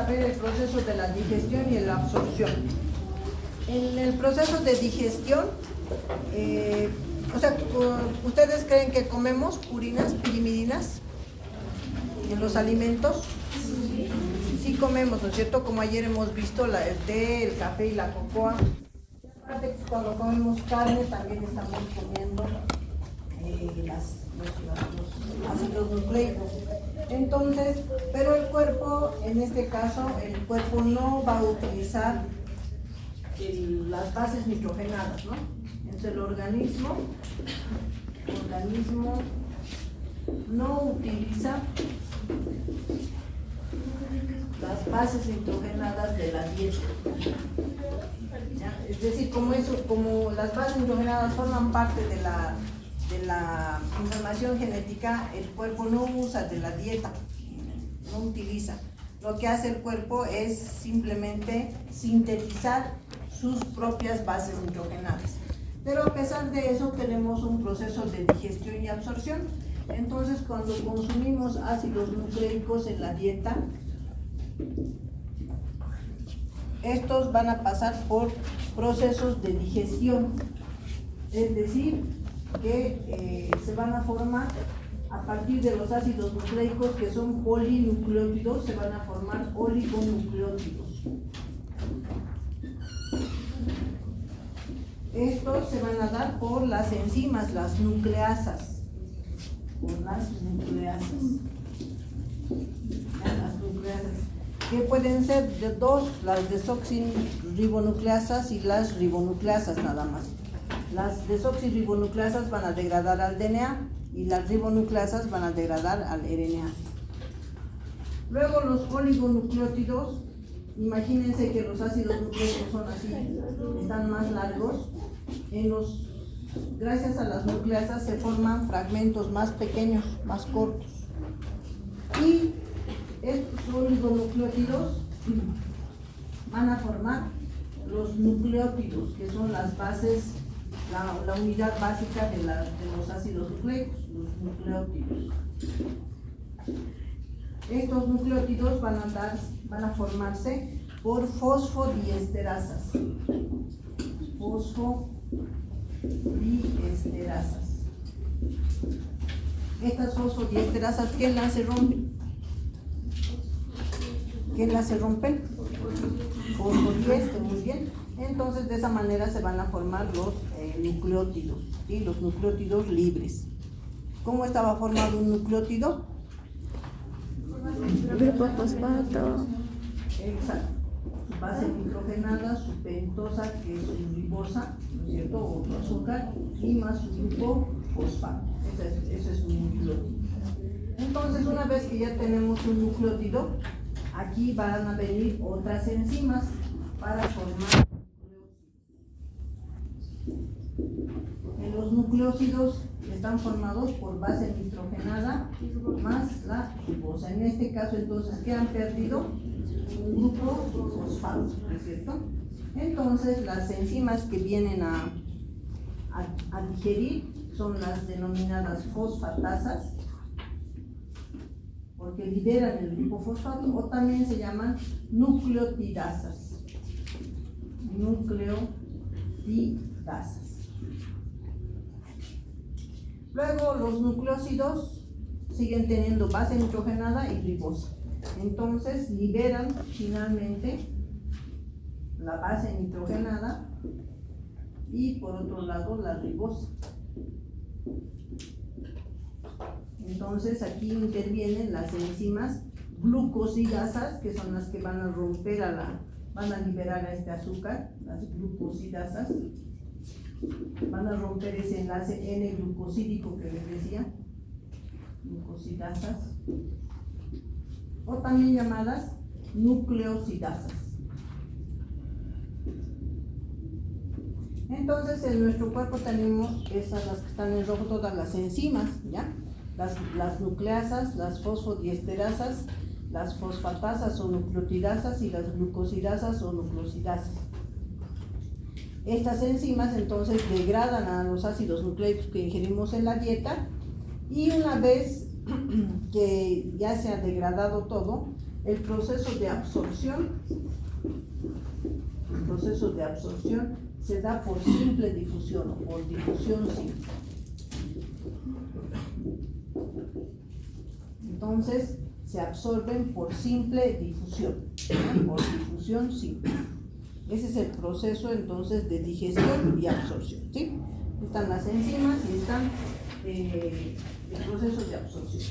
ver el proceso de la digestión y la absorción. En el proceso de digestión, ¿ustedes creen que comemos purinas, pirimidinas en los alimentos? Sí comemos, ¿no es cierto? Como ayer hemos visto el té, el café y la cocoa. Aparte, cuando comemos carne también estamos comiendo los ácidos nucleicos. Entonces, pero el cuerpo, en este caso, el cuerpo no va a utilizar las bases nitrogenadas, ¿no? Entonces el organismo no utiliza las bases nitrogenadas de la dieta. ¿Ya? Es decir, como las bases nitrogenadas forman parte de la información genética, el cuerpo no usa de la dieta, no utiliza. Lo que hace el cuerpo es simplemente sintetizar sus propias bases nitrogenadas. Pero a pesar de eso tenemos un proceso de digestión y absorción. Entonces, cuando consumimos ácidos nucleicos en la dieta, estos van a pasar por procesos de digestión, es decir, que se van a formar a partir de los ácidos nucleicos, que son polinucleótidos, se van a formar oligonucleótidos. Estos se van a dar por las enzimas, las nucleasas. Las nucleasas, que pueden ser de dos, las desoxirribonucleasas y las ribonucleasas nada más. Las desoxirribonucleasas van a degradar al DNA y las ribonucleasas van a degradar al RNA. Luego los oligonucleótidos, imagínense que los ácidos nucleicos son así, están más largos. Gracias a las nucleasas se forman fragmentos más pequeños, más cortos. Y estos oligonucleótidos van a formar los nucleótidos, que son las bases, la unidad básica de los ácidos nucleicos, los nucleótidos. Estos nucleótidos van a formarse por fosfodiesterasas. Fosfodiesterasas. Estas fosfodiesterasas, ¿qué enlace rompen? ¿Qué enlace rompen? Fosfodiéster, muy bien. Entonces, de esa manera se van a formar los nucleótidos, ¿sí? Los nucleótidos libres. ¿Cómo estaba formado un nucleótido? Grupo fosfato. Exacto. Su base nitrogenada, su pentosa, que es su ribosa, ¿no es cierto? Otro azúcar, y más su grupo fosfato. Ese es un nucleótido. Entonces, una vez que ya tenemos un nucleótido, aquí van a venir otras enzimas para formar nucleósidos. Los nucleósidos están formados por base nitrogenada más la ribosa. En este caso, entonces, ¿qué han perdido? Un grupo fosfato, ¿no es cierto? Entonces, las enzimas que vienen a digerir son las denominadas fosfatasas, porque liberan el grupo fosfato, o también se llaman nucleotidasas. Nucleotidasas. Luego los nucleósidos siguen teniendo base nitrogenada y ribosa. Entonces liberan finalmente la base nitrogenada y por otro lado la ribosa. Entonces aquí intervienen las enzimas glucosidasas, que son las que van a romper van a liberar a este azúcar, las glucosidasas. Van a romper ese enlace N-glucosídico que les decía, glucosidasas, o también llamadas nucleosidasas. Entonces, en nuestro cuerpo tenemos esas, las que están en rojo, todas las enzimas, ¿ya? Las nucleasas, las fosfodiesterasas, las fosfatasas o nucleotidasas y las glucosidasas o nucleosidasas. Estas enzimas entonces degradan a los ácidos nucleicos que ingerimos en la dieta, y una vez que ya se ha degradado todo, el proceso de absorción se da por simple difusión o por difusión simple. Entonces, se absorben por simple difusión, ¿no? Por difusión simple. Ese es el proceso entonces de digestión y absorción, ¿sí? Están las enzimas y están el proceso de absorción.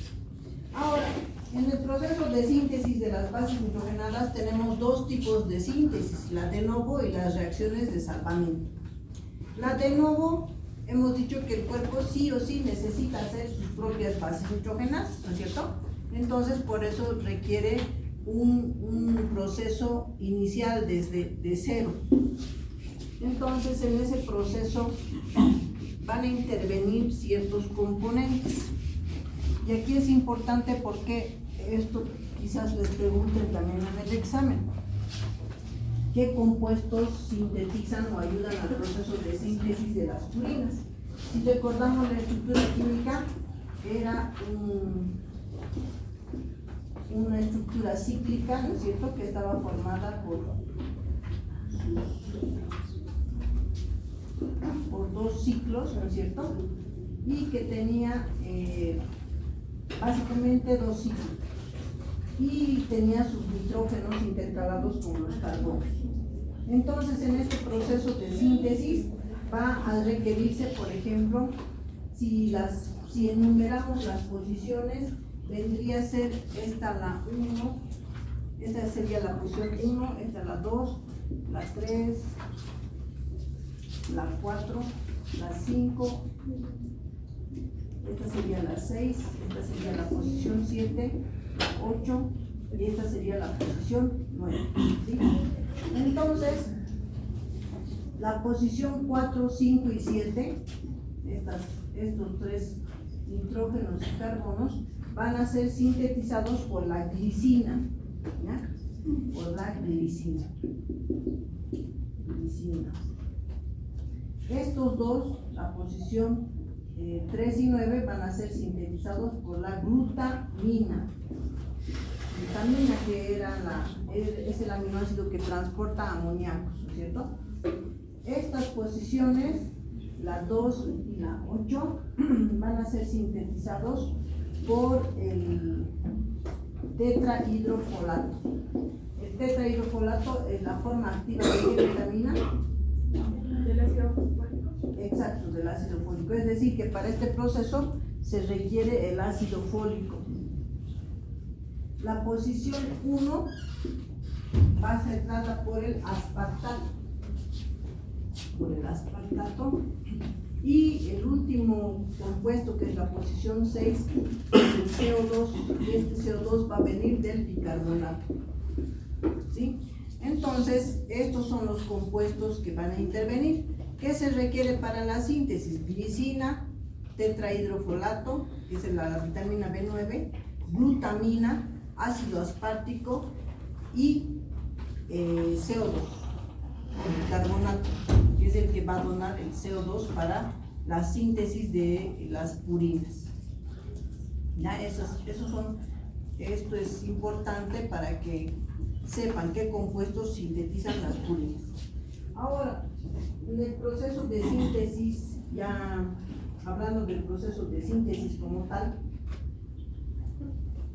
Ahora, en el proceso de síntesis de las bases nitrogenadas tenemos dos tipos de síntesis, la de novo y las reacciones de salvamiento. La de novo, hemos dicho que el cuerpo sí o sí necesita hacer sus propias bases nitrogenadas, ¿no es cierto? Entonces, por eso requiere un proceso inicial de cero. Entonces, en ese proceso van a intervenir ciertos componentes. Y aquí es importante porque esto quizás les pregunten también en el examen. ¿Qué compuestos sintetizan o ayudan al proceso de síntesis de las purinas? Si recordamos la estructura química, era una estructura cíclica, ¿no es cierto?, que estaba formada por dos ciclos, ¿no es cierto?, y que tenía básicamente dos ciclos y tenía sus nitrógenos intercalados con los carbonos. Entonces, en este proceso de síntesis va a requerirse, por ejemplo, si enumeramos las posiciones, vendría a ser esta la 1, esta sería la posición 1, esta la 2, la 3, la 4, la 5, esta sería la 6, esta sería la posición 7, 8 y esta sería la posición 9. ¿Sí? Entonces, la posición 4, 5 y 7, estos tres nitrógenos y carbonos, van a ser sintetizados por la glicina, ¿ya? Por la glicina. Estos dos, la posición 3 y 9, van a ser sintetizados por la glutamina. Glutamina, que es el aminoácido que transporta amoníaco, ¿no es cierto? Estas posiciones, la 2 y la 8, van a ser sintetizados por el tetrahidrofolato. El tetrahidrofolato es la forma activa de qué vitamina? ¿Del ácido fólico? Exacto, del ácido fólico. Es decir, que para este proceso se requiere el ácido fólico. La posición 1 va a ser dada por el aspartato. Y el último compuesto, que es la posición 6, el CO2, y este CO2 va a venir del bicarbonato. ¿Sí? Entonces, estos son los compuestos que van a intervenir. ¿Qué se requiere para la síntesis? Glicina, tetrahidrofolato, que es la vitamina B9, glutamina, ácido aspartico y CO2, el bicarbonato, que es el que va a donar el CO2 para la síntesis de las purinas. ¿Ya? Esto es importante para que sepan qué compuestos sintetizan las purinas. Ahora, en el proceso de síntesis, ya hablando del proceso de síntesis como tal,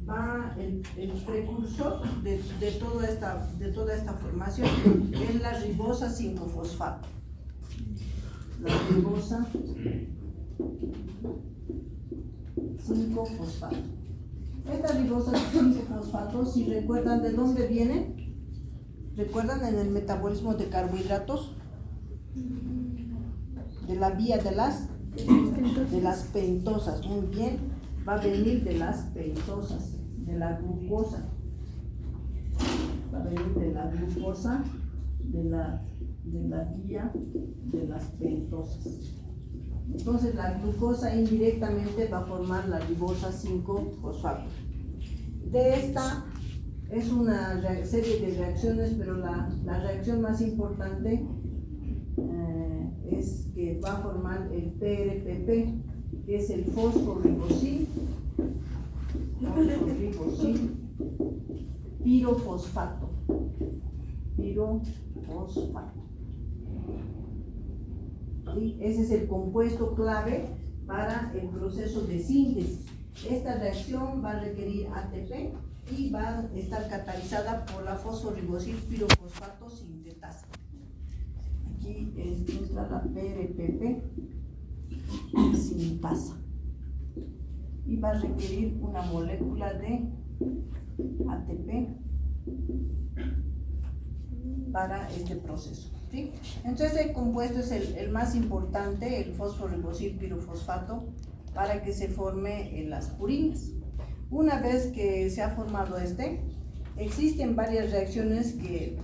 va el precursor de toda esta formación, es la ribosa 5-fosfato. La ribosa 5-fosfato. Esta ribosa 5-fosfato, si recuerdan de dónde viene, ¿recuerdan en el metabolismo de carbohidratos? De la vía de las pentosas. Muy bien, va a venir de las pentosas, de la glucosa. Va a venir de la glucosa, de la vía de las pentosas. Entonces la glucosa indirectamente va a formar la ribosa 5-fosfato. De esta es una serie de reacciones, pero la reacción más importante es que va a formar el PRPP, que es el fosforibosil, pirofosfato. Pirofosfato. ¿Sí? Ese es el compuesto clave para el proceso de síntesis. Esta reacción va a requerir ATP y va a estar catalizada por la fosforibosil pirofosfato sintetasa. Aquí está la PRPP sintasa. Y va a requerir una molécula de ATP para este proceso. ¿Sí? Entonces el compuesto es el más importante, el fosforibosil pirofosfato, para que se forme en las purinas. Una vez que se ha formado existen varias reacciones que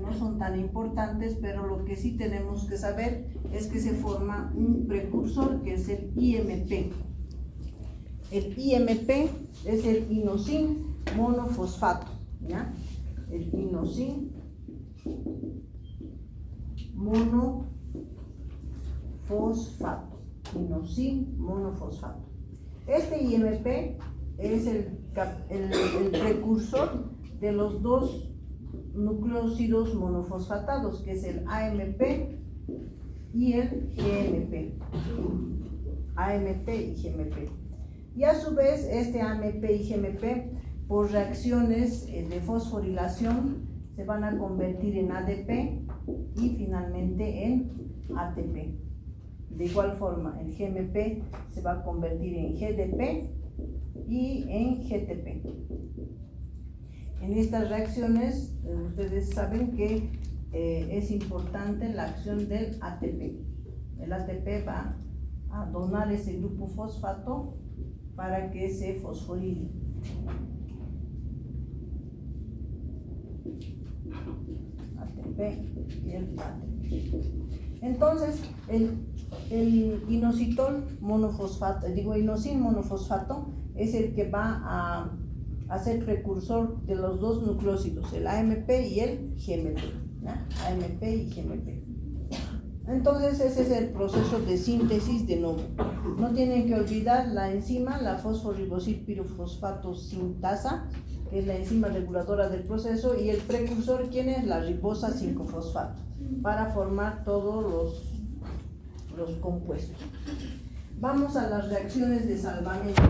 no son tan importantes, pero lo que sí tenemos que saber es que se forma un precursor que es el IMP. El IMP es el inosin monofosfato, ¿ya? El inosin monofosfato, inosin monofosfato. Este IMP es el precursor de los dos nucleósidos monofosfatados, que es el AMP y el GMP. AMP y GMP. Y a su vez, este AMP y GMP, por reacciones de fosforilación, se van a convertir en ADP y finalmente en ATP. De igual forma, el GMP se va a convertir en GDP y en GTP. En estas reacciones, ustedes saben que es importante la acción del ATP. El ATP va a donar ese grupo fosfato para que se fosforile. ATP y el ATP. Entonces, el inositol monofosfato, inosin monofosfato, es el que va a ser precursor de los dos nucleósidos, el AMP y el GMP, ¿no? AMP y GMP. Entonces ese es el proceso de síntesis de nuevo. No tienen que olvidar la enzima, la fosforibosil pirofosfato sintasa, que es la enzima reguladora del proceso, y el precursor, ¿quién es? La ribosa 5-fosfato, para formar todos los compuestos. Vamos a las reacciones de salvamento.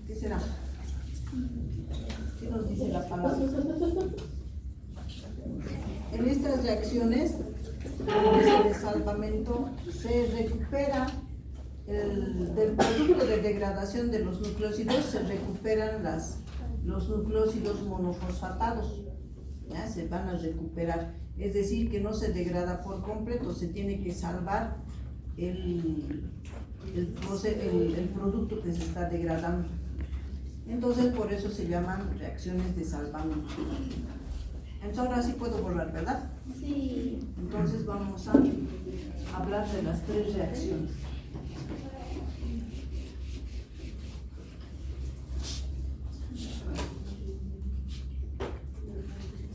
¿Qué será? ¿Qué nos dice la palabra? En estas reacciones de salvamento se recupera del producto de degradación de los nucleósidos, se recuperan los nucleósidos monofosfatados, ¿ya? Se van a recuperar, es decir, que no se degrada por completo, se tiene que salvar el producto que se está degradando. Entonces, por eso se llaman reacciones de salvamento. Entonces, ahora sí puedo borrar, ¿verdad? Sí. Entonces, vamos a hablar de las tres reacciones.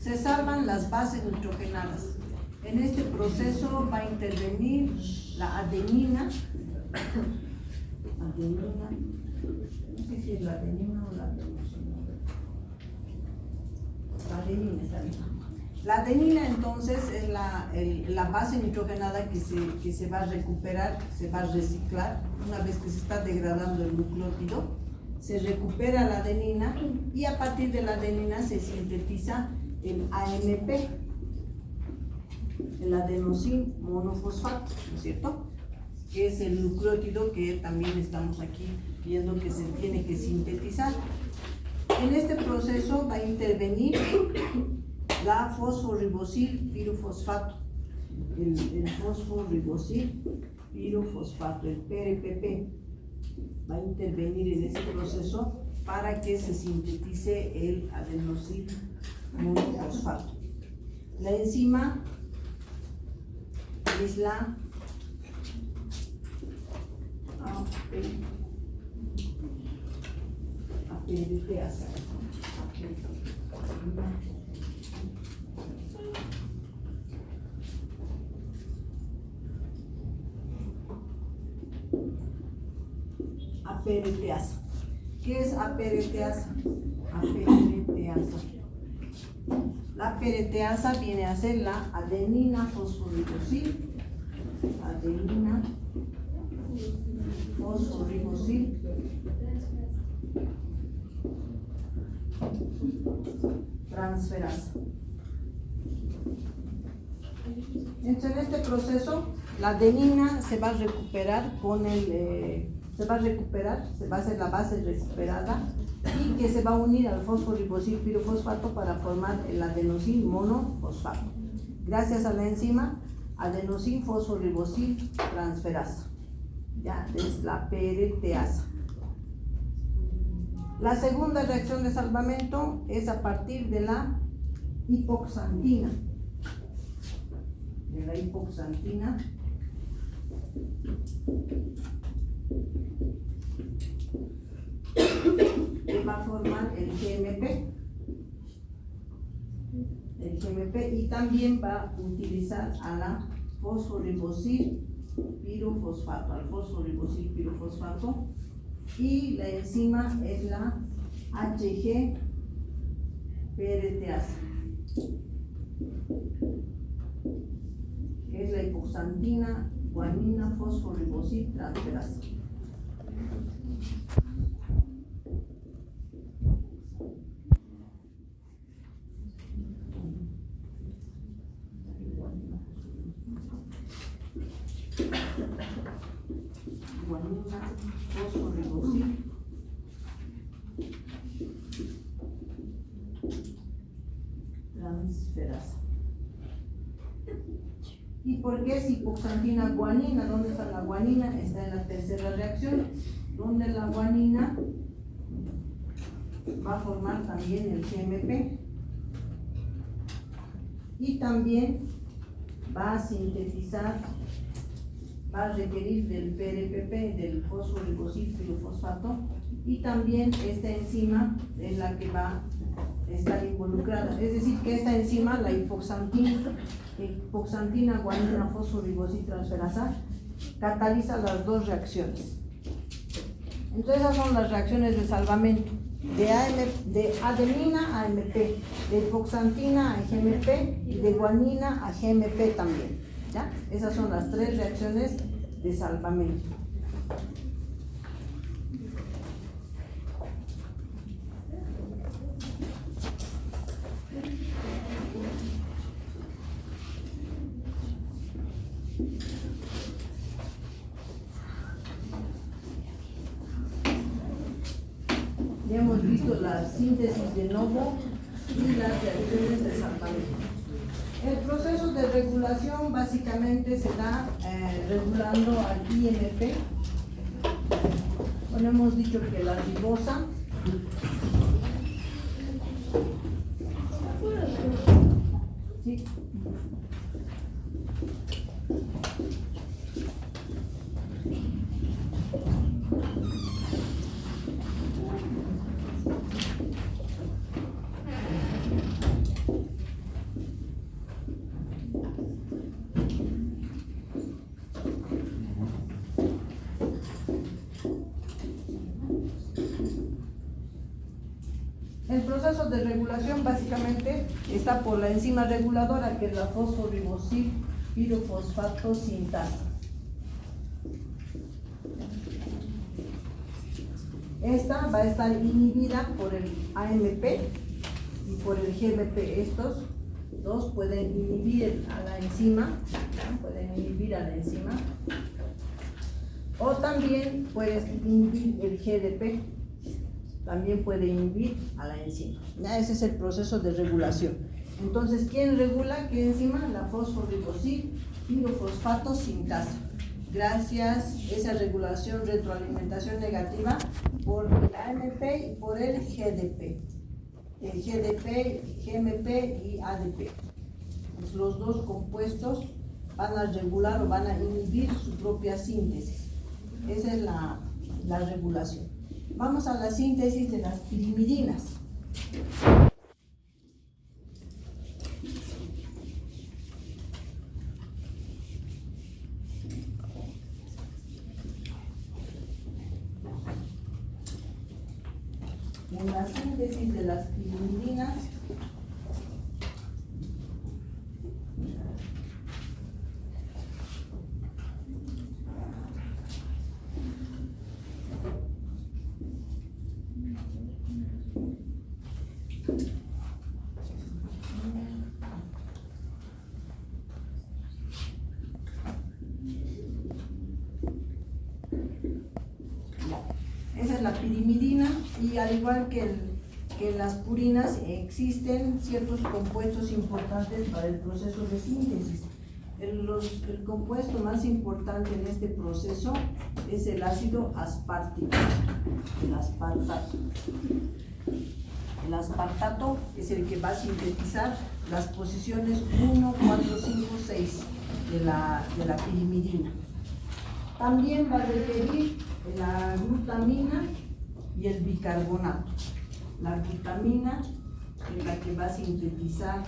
Se salvan las bases nitrogenadas. En este proceso va a intervenir la adenina. No sé si es la adenina o la adenosina. La adenina está bien. La adenina entonces es la base nitrogenada que se va a recuperar, se va a reciclar. Una vez que se está degradando el nucleótido, se recupera la adenina y a partir de la adenina se sintetiza el AMP, el adenosin monofosfato, ¿no es cierto? Que es el nucleótido que también estamos aquí viendo que se tiene que sintetizar. En este proceso va a intervenir la fosforibosil pirofosfato, el fosforibosil pirofosfato, el PRPP, va a intervenir en este proceso para que se sintetice el adenosin monofosfato. La enzima es la APDPasa. apereteasa. ¿Qué es apereteasa? Apereteasa. La apereteasa viene a ser la adenina fosforibosil. Adenina fosforibosil transferasa. Entonces, en este proceso, la adenina se va a recuperar con se va a hacer la base recuperada y que se va a unir al fosforibosil pirofosfato para formar el adenosin monofosfato. Gracias a la enzima adenosin fosforibosil transferasa. Ya es la PRTasa. La segunda reacción de salvamento es a partir de la hipoxantina. De la hipoxantina que va a formar el GMP. El GMP y también va a utilizar a la fosforibosil pirofosfato, al fosforibosil pirofosfato, y la enzima es la HG PRTasa, que es la hipoxantina guanina fosforibosil transferasa. Guanina fosforibosil transferasa. ¿Y por qué es hipoxantina guanina? ¿Dónde está la guanina? Está en la tercera reacción, donde la guanina va a formar también el GMP y también va a sintetizar, va a requerir del PRPP, del fosforibosil pirofosfato, y también esta enzima es la que va a estar involucrada. Es decir, que esta enzima, la hipoxantina guanina fosforibosil transferasa, cataliza las dos reacciones. Entonces esas son las reacciones de salvamento, de adenina a AMP, de hipoxantina a GMP y de guanina a GMP también. ¿Ya? Esas son las tres reacciones de salvamento. Ya hemos visto la síntesis de novo y las reacciones de salvamento. El proceso de regulación básicamente se da regulando al IMP. Bueno, hemos dicho que la ribosa ¿sí? El proceso de regulación básicamente está por la enzima reguladora, que es la fosforibosil pirofosfato sintasa. Esta va a estar inhibida por el AMP y por el GMP. Estos dos pueden inhibir a la enzima, o también puede inhibir el GDP. También puede inhibir a la enzima. Ya, ese es el proceso de regulación. Entonces, ¿quién regula qué enzima? La fosforibosil pirofosfato sintasa. Gracias a esa regulación, retroalimentación negativa por el AMP y por el GDP. El GDP, GMP y ADP. Pues los dos compuestos van a regular o van a inhibir su propia síntesis. Esa es la regulación. Vamos a la síntesis de las pirimidinas. En la síntesis de las pirimidinas, esa es la pirimidina, y al igual que las purinas, existen ciertos compuestos importantes para el proceso de síntesis. El compuesto más importante en este proceso es el ácido aspartico, el aspartato. El aspartato es el que va a sintetizar las posiciones 1, 4, 5, 6 de la pirimidina. También va a requerir la glutamina y el bicarbonato. La glutamina es la que va a sintetizar.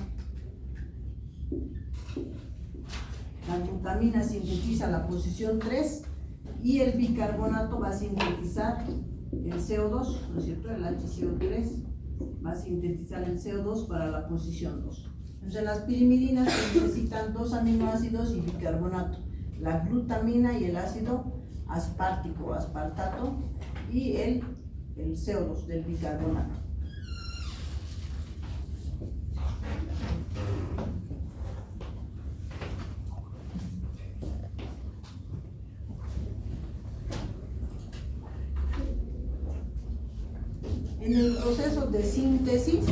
La glutamina sintetiza la posición 3 y el bicarbonato va a sintetizar el CO2, ¿no es cierto? El HCO3 va a sintetizar el CO2 para la posición 2. Entonces, las pirimidinas se necesitan 2 aminoácidos y bicarbonato, la glutamina y el ácido aspartico, aspartato, y el CO2 del bicarbonato. En el proceso de síntesis,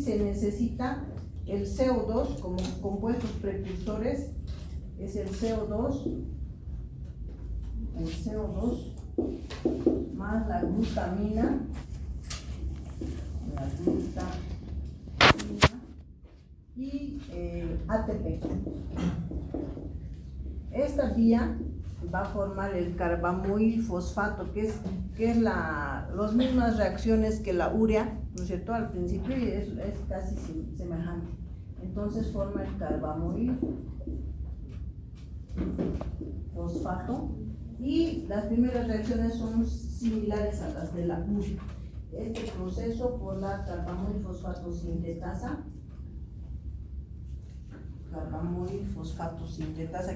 se necesita el CO2 como compuestos precursores. Es el CO2 más la glutamina, y ATP. Esta vía va a formar el carbamoil fosfato, que es las mismas reacciones que la urea, ¿no es cierto? Al principio es casi semejante. Entonces forma el carbamoil fosfato, y las primeras reacciones son similares a las de la urea. Este proceso por la carbamoil fosfato sintetasa,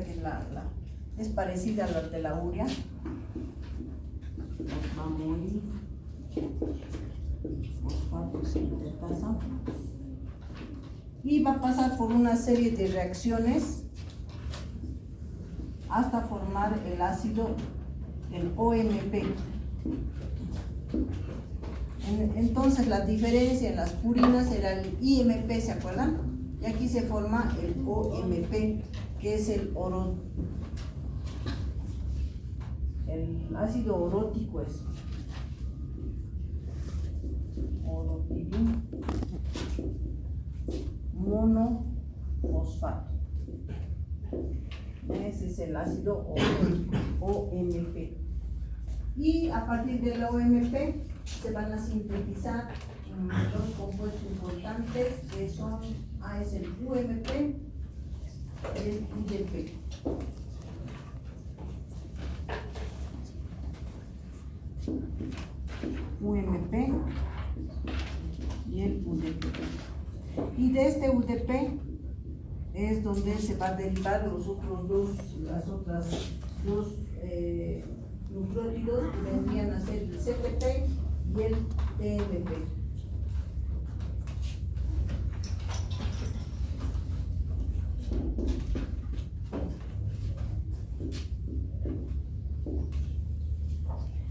que es parecida a la de la urea. Carbamoil fosfato sintetasa, y va a pasar por una serie de reacciones hasta formar el ácido, el OMP. Entonces, la diferencia en las purinas era el IMP, ¿se acuerdan? Y aquí se forma el OMP, que es el ácido orótico, es orotilín monofosfato. Ese es el ácido OMP. Y a partir del OMP se van a sintetizar dos compuestos importantes, que son, es el UMP y el UDP. UMP y el UDP. Y de este UDP es donde se va a derivar las otras dos nucleótidos, que vendrían a ser el CPP y el TMP.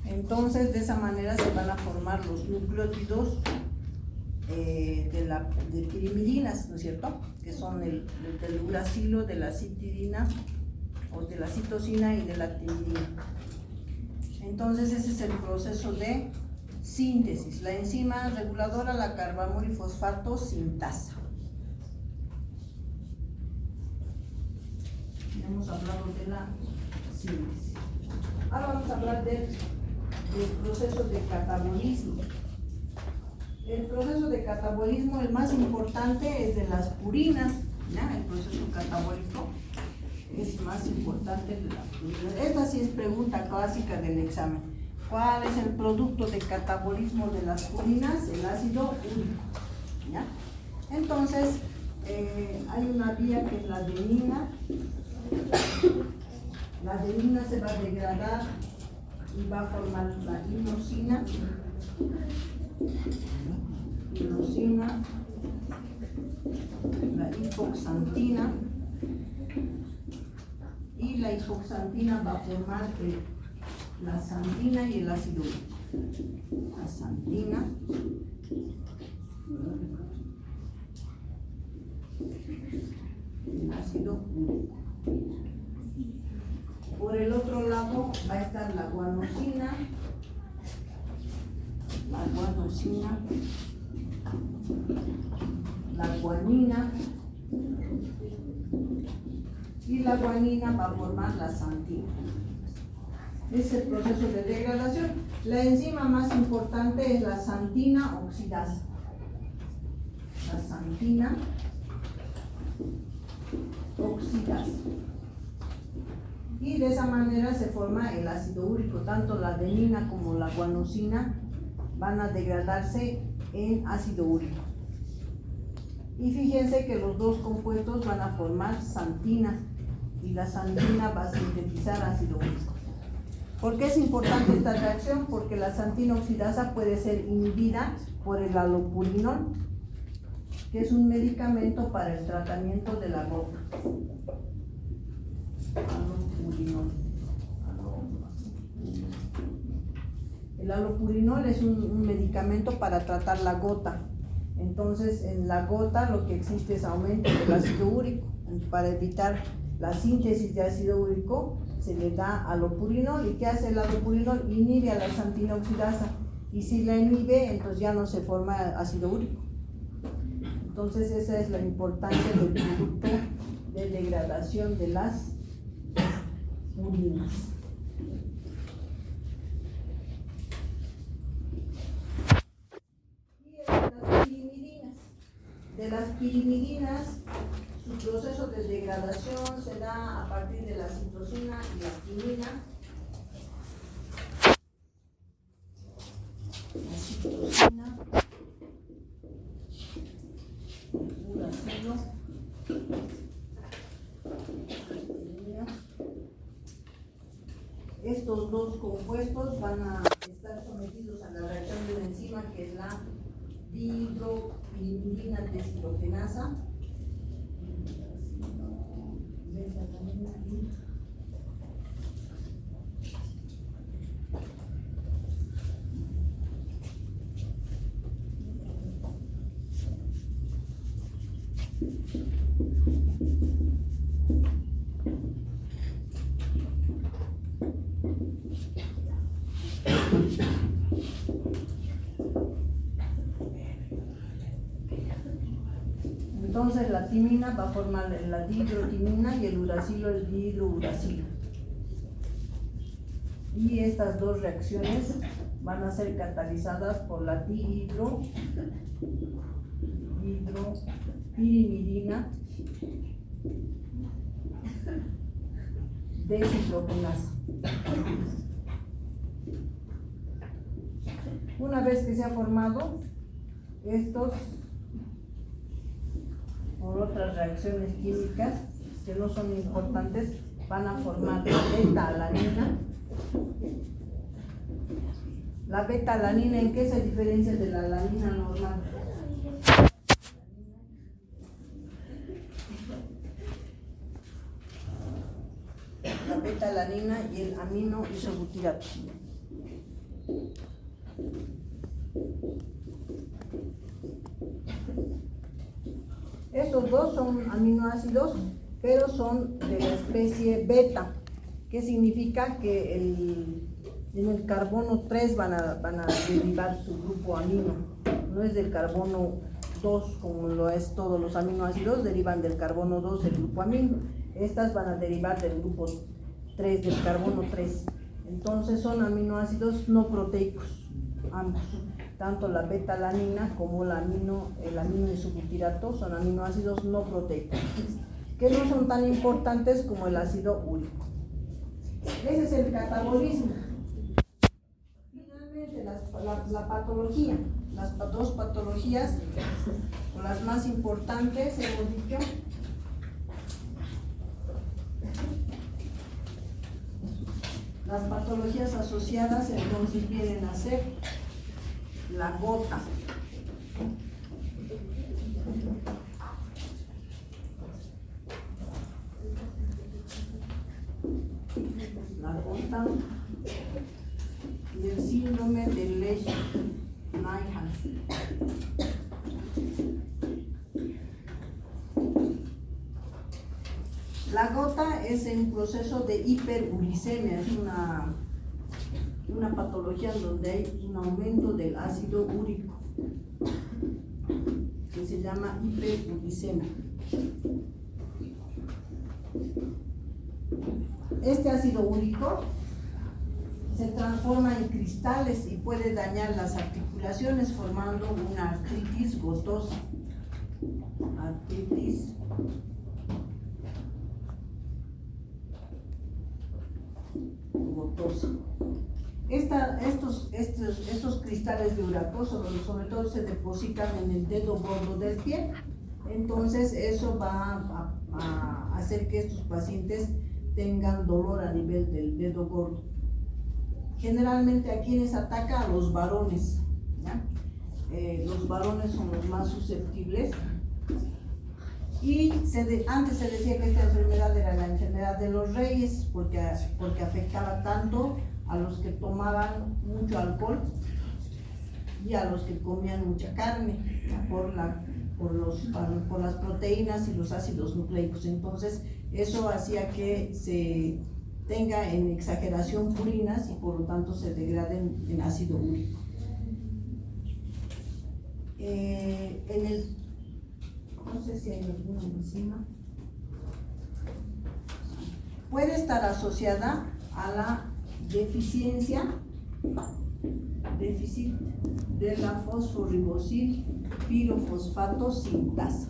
Entonces, de esa manera se van a formar los nucleótidos de pirimidinas, ¿no es cierto? Que son del uracilo, de la citidina, o de la citosina y de la timidina. Entonces, ese es el proceso de síntesis. La enzima reguladora, la carbamoil fosfato sintasa. Hemos hablado de la síntesis. Ahora vamos a hablar del proceso de catabolismo. el proceso de catabolismo, el más importante es de las purinas, ¿ya? El proceso catabólico es más importante de las purinas. Esta sí es pregunta clásica del examen. ¿Cuál es el producto de catabolismo de las purinas? El ácido úrico, ¿ya? Entonces, hay una vía que es la adenina. La adenina se va a degradar y va a formar la inosina, la hipoxantina, y la hipoxantina va a formar la xantina y el ácido úrico. La xantina, el ácido úrico. Por el otro lado va a estar la guanosina, la guanina, y la guanina va a formar la xantina. Es el proceso de degradación. La enzima más importante es la xantina oxidasa. La xantina oxidasa. Y de esa manera se forma el ácido úrico. Tanto la adenina como la guanosina van a degradarse en ácido úrico. Y fíjense que los dos compuestos van a formar xantina, y la xantina va a sintetizar ácido úrico. ¿Por qué es importante esta reacción? Porque la xantina oxidasa puede ser inhibida por el allopurinol, que es un medicamento para el tratamiento de la gota. El allopurinol es un medicamento para tratar la gota. Entonces, en la gota lo que existe es aumento del ácido úrico. Para evitar la síntesis de ácido úrico, se le da allopurinol. ¿Y qué hace el allopurinol? Inhibe a la xantina oxidasa. Y si la inhibe, entonces ya no se forma ácido úrico. Entonces, esa es la importancia del producto de degradación de las purinas. De las pirimidinas, su proceso de degradación se da a partir de la citosina y la timina. La citosina, el uracilo, estos dos compuestos van a estar sometidos a la reacción de una enzima que es la dihidropirimidina deshidrogenasa. Entonces la timina va a formar la dihidrotimina y el uracilo el dihidrouracilo. Y estas dos reacciones van a ser catalizadas por la dihidropirimidina deshidrogenasa. Una vez que se ha formado, estos, por otras reacciones químicas que no son importantes, van a formar la beta-alanina. La beta-alanina, ¿en qué se diferencia de la alanina normal? La beta-alanina y el amino isobutirato. Estos dos son aminoácidos, pero son de la especie beta, que significa que en el carbono 3 van a derivar su grupo amino. No es del carbono 2 como lo es todos los aminoácidos, derivan del carbono 2 del grupo amino. Estas van a derivar del grupo 3, del carbono 3. Entonces son aminoácidos no proteicos, ambos. tanto la betalanina como el amino isobutirato son aminoácidos no proteicos, que no son tan importantes como el ácido úrico. Ese es el catabolismo. Finalmente, la patología. Las dos patologías, o las más importantes, hemos dicho. Las patologías asociadas entonces vienen a ser la gota. La gota y el síndrome de Lesch-Nyhan. La gota es un proceso de hiperuricemia, es una patología en donde hay un aumento del ácido úrico, que se llama hiperuricemia. Este ácido úrico se transforma en cristales y puede dañar las articulaciones formando una artritis gotosa. Artritis gotosa. Estos cristales de uratoso sobre todo se depositan en el dedo gordo del pie. Entonces eso va a hacer que estos pacientes tengan dolor a nivel del dedo gordo. Generalmente a quienes ataca, a los varones, ¿ya? Los varones son los más susceptibles. Y antes se decía que esta enfermedad era la enfermedad de los reyes porque afectaba tanto a los que tomaban mucho alcohol y a los que comían mucha carne, ¿ya? por las proteínas y los ácidos nucleicos. Entonces eso hacía que se tenga en exageración purinas y por lo tanto se degraden en ácido úrico. No sé si hay alguna enzima. Puede estar asociada a la déficit de la fosforibosil pirofosfato sintasa.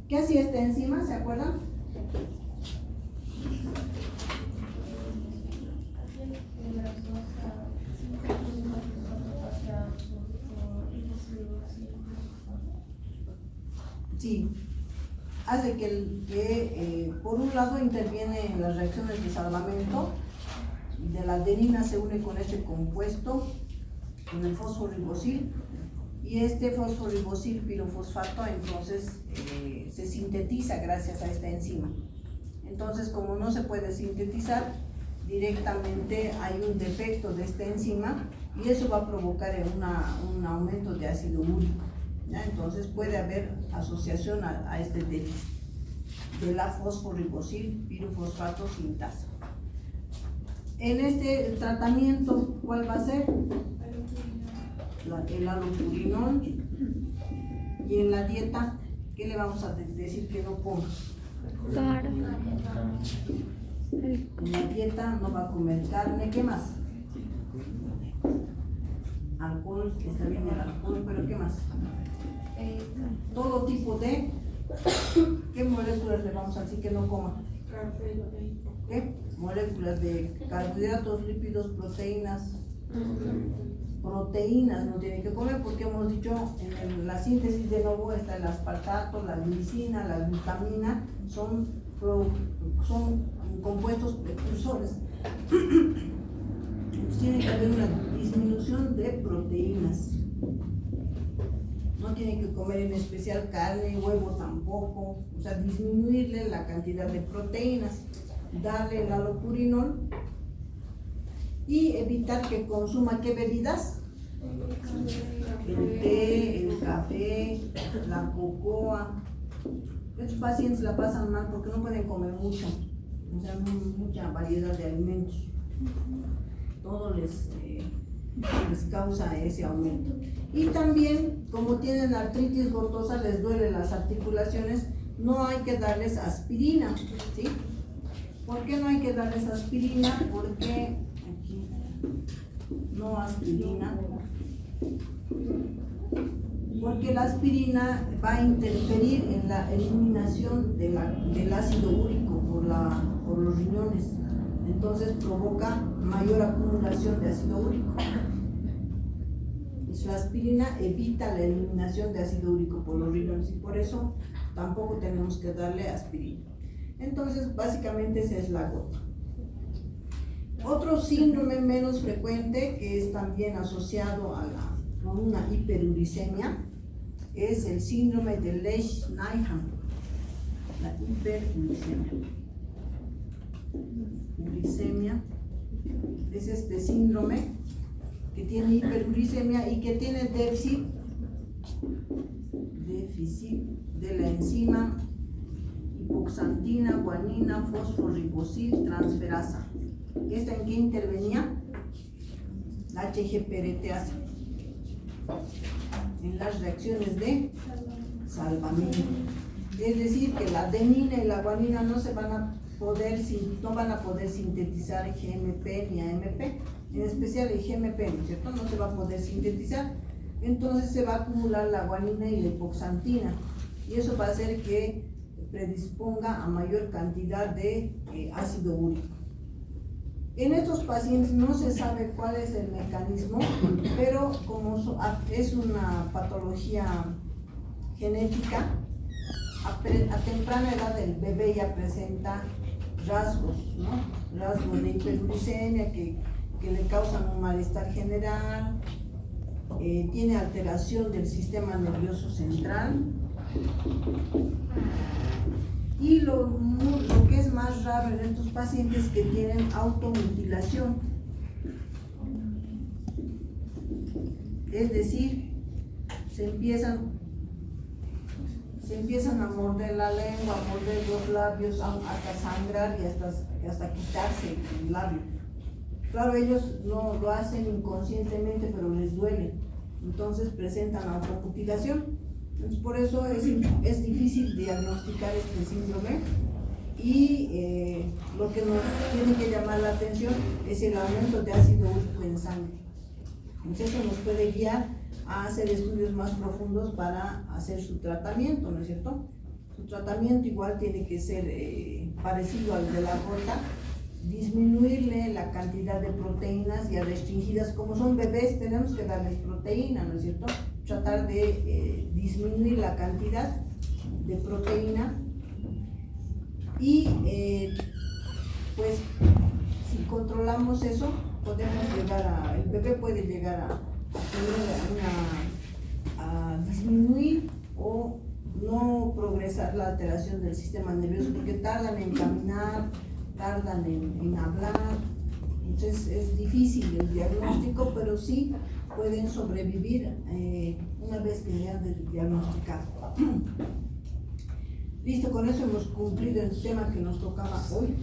¿Qué hacía esta enzima? ¿Se acuerdan? Sí, hace que por un lado interviene en las reacciones de salvamento, de la adenina se une con este compuesto, con el fosforibosil, y este fosforibosil pirofosfato entonces se sintetiza gracias a esta enzima. Entonces, como no se puede sintetizar directamente, hay un defecto de esta enzima y eso va a provocar un aumento de ácido úrico. ¿Ya? Entonces puede haber asociación a este déficit de la fosforibosil pirofosfato sintasa. En este tratamiento, ¿cuál va a ser? El allopurinol. Y en la dieta, ¿qué le vamos a decir que no coma? En la dieta no va a comer carne, ¿qué más? Alcohol, está bien el alcohol, pero ¿qué más? Todo tipo de, ¿qué moléculas le vamos a decir que no coma? ¿Qué? Moléculas de carbohidratos, lípidos, proteínas. Proteínas no tiene que comer porque hemos dicho en la síntesis de nuevo está el aspartato, la glicina, la glutamina, son compuestos precursores. Entonces tiene que haber una disminución de proteínas. No tiene que comer en especial carne, huevo tampoco, o sea, disminuirle la cantidad de proteínas, darle el allopurinol y evitar que consuma ¿qué bebidas? El té, el café, la cocoa. Estos pacientes la pasan mal porque no pueden comer mucho, o sea, mucha variedad de alimentos. Todo les causa ese aumento. Y también, como tienen artritis gotosa, les duelen las articulaciones, no hay que darles aspirina, ¿sí? ¿Por qué no hay que darles aspirina? Porque aquí no aspirina, Porque la aspirina va a interferir en la eliminación del ácido úrico por los riñones. Entonces provoca mayor acumulación de ácido úrico. La aspirina evita la eliminación de ácido úrico por los riñones y por eso tampoco tenemos que darle aspirina. Entonces, básicamente esa es la gota. Otro síndrome menos frecuente que es también asociado a una hiperuricemia es el síndrome de Lesch-Nyhan, la hiperuricemia. Uricemia es este síndrome que tiene hiperuricemia y que tiene déficit de la enzima hipoxantina, guanina, fosforibosil, transferasa. ¿Esta en qué intervenía? La HGPRTasa en las reacciones de salvamento. Es decir, que la adenina y la guanina no van a poder sintetizar GMP ni AMP, en especial el GMP, ¿no es cierto? No se va a poder sintetizar, entonces se va a acumular la guanina y la hipoxantina, y eso va a hacer que predisponga a mayor cantidad de ácido úrico. En estos pacientes no se sabe cuál es el mecanismo, pero como es una patología genética, a temprana edad el bebé ya presenta rasgos, ¿no? Rasgos de hiperuricemia que le causan un malestar general, tiene alteración del sistema nervioso central, y lo que es más raro en estos pacientes que tienen automutilación, es decir, se empiezan a morder la lengua, a morder los labios, hasta sangrar y hasta quitarse el labio. Claro, ellos no lo hacen inconscientemente, pero les duele, entonces presentan automutilación. Entonces, por eso es difícil diagnosticar este síndrome, y lo que nos tiene que llamar la atención es el aumento de ácido úrico en sangre. Entonces, eso nos puede guiar a hacer estudios más profundos para hacer su tratamiento, ¿no es cierto? Su tratamiento igual tiene que ser parecido al de la gota, disminuirle la cantidad de proteínas ya restringidas. Como son bebés, tenemos que darles proteína, ¿no es cierto? Tratar de disminuir la cantidad de proteína, y pues si controlamos eso, el bebé puede llegar a disminuir o no progresar la alteración del sistema nervioso, porque tardan en caminar, tardan en hablar. Entonces es difícil el diagnóstico, pero sí pueden sobrevivir una vez que ya han diagnosticado. Listo, con eso hemos cumplido el tema que nos tocaba hoy.